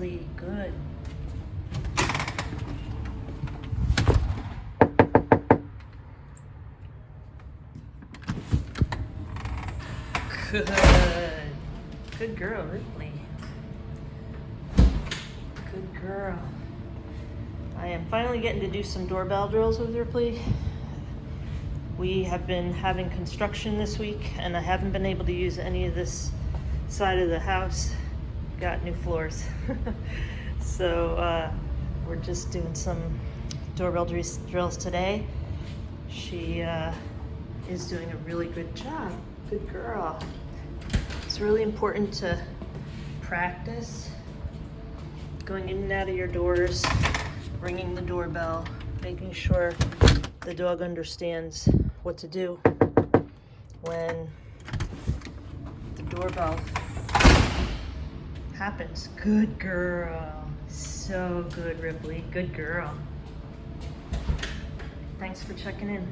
Ripley, good. Good. Good girl, Ripley. Good girl. I am finally getting to do some doorbell drills with Ripley. We have been having construction this week and I haven't been able to use any of this side of the house. Got new floors. So we're just doing some doorbell drills today. She is doing a really good job. Good girl. It's really important to practice going in and out of your doors, ringing the doorbell, making sure the dog understands what to do when the doorbell happens. Good girl. So good, Ripley. Good girl. Thanks for checking in.